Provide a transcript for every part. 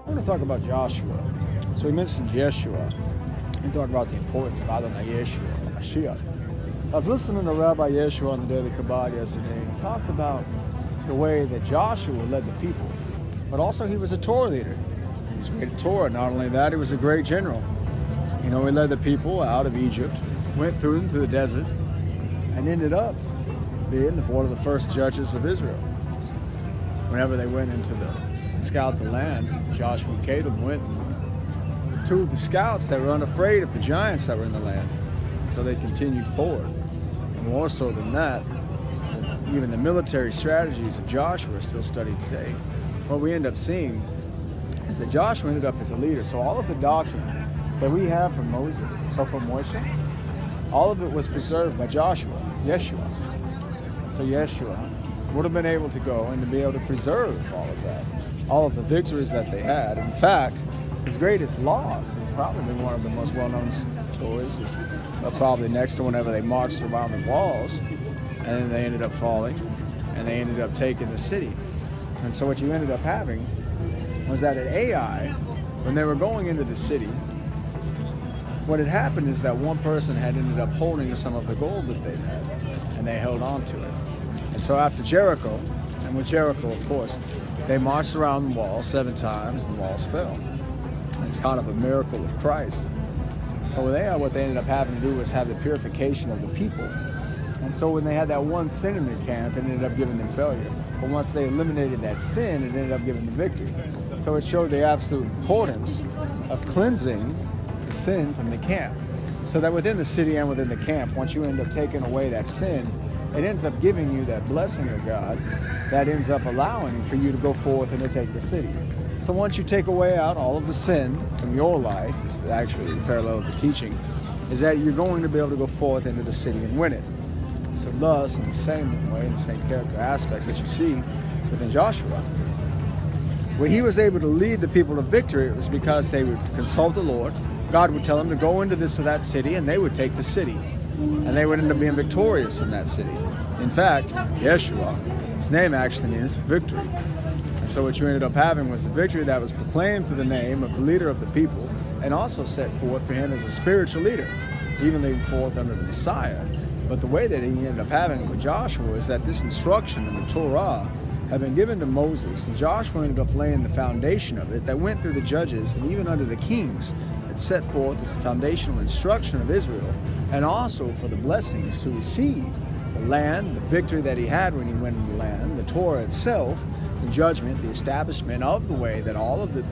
I want to talk about Joshua. So we mentioned Yeshua. We talk about the importance of Adonai Yeshua, Mashiach. I was listening to Rabbi Yeshua on the Daily Kabbalah yesterday. He talked about the way that Joshua led the people, but also he was a Torah leader. He was great at Torah. Not only that, he was a great general. He led the people out of Egypt, went through them to the desert, and ended up being one of the first judges of Israel. Whenever they went into the scout the land, Joshua and Caleb went to the scouts that were unafraid of the giants that were in the land. So they continued forward. And more so than that, even the military strategies of Joshua are still studied today. What we end up seeing is that Joshua ended up as a leader. So all of the doctrine that we have from Moses, so from Moshe, all of it was preserved by Joshua, Yeshua. So Yeshua would have been able to go and to be able to preserve all of that, all of the victories that they had. In fact, his greatest loss is probably one of the most well-known stories, probably next to whenever they marched around the walls, and then they ended up falling, and they ended up taking the city. And so what you ended up having was that at Ai, when they were going into the city, what had happened is that one person had ended up holding some of the gold that they had, and they held on to it. And so after Jericho, and with Jericho, of course, they marched around the wall 7 times, and the walls fell. And it's kind of a miracle of Christ. But with Ai, what they ended up having to do was have the purification of the people. And so when they had that one sin in their camp, it ended up giving them failure. But once they eliminated that sin, it ended up giving them victory. So it showed the absolute importance of cleansing the sin from the camp. So that within the city and within the camp, once you end up taking away that sin, it ends up giving you that blessing of God that ends up allowing for you to go forth and to take the city. So once you take away out all of the sin from your life, it's actually the parallel of the teaching, is that you're going to be able to go forth into the city and win it. So thus, in the same way, the same character aspects that you see within Joshua, when he was able to lead the people to victory, it was because they would consult the Lord. God would tell them to go into this or that city, and they would take the city. And they would end up being victorious in that city. In fact, Yeshua, his name actually means victory. And so what you ended up having was the victory that was proclaimed through the name of the leader of the people, and also set forth for him as a spiritual leader, even leading forth under the Messiah. But the way that he ended up having it with Joshua is that this instruction in the Torah had been given to Moses, and Joshua ended up laying the foundation of it that went through the judges and even under the kings. It set forth as the foundational instruction of Israel, and also for the blessings to receive the land, the victory that he had when he went into the land, the Torah itself, the judgment, the establishment of the way that all of the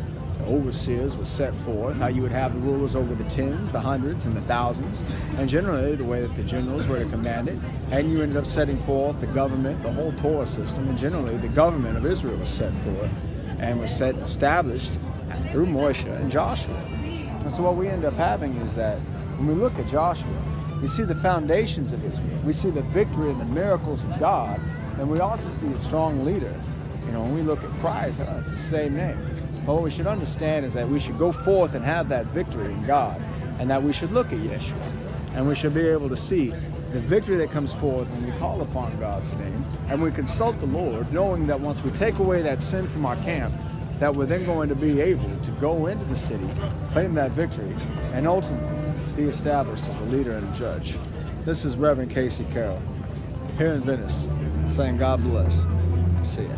overseers were set forth, how you would have the rulers over the tens, the hundreds, and the thousands, and generally the way that the generals were to command it. And you ended up setting forth the government, the whole Torah system, and generally the government of Israel was set forth and was established through Moshe and Joshua. And so what we end up having is that when we look at Joshua, we see the foundations of Israel. We see the victory and the miracles of God, and we also see a strong leader. When we look at Christ, it's the same name. But what we should understand is that we should go forth and have that victory in God, and that we should look at Yeshua, and we should be able to see the victory that comes forth when we call upon God's name, and we consult the Lord, knowing that once we take away that sin from our camp, that we're then going to be able to go into the city, claim that victory, and ultimately be established as a leader and a judge. This is Reverend Casey Carroll, here in Venice, saying God bless. See ya.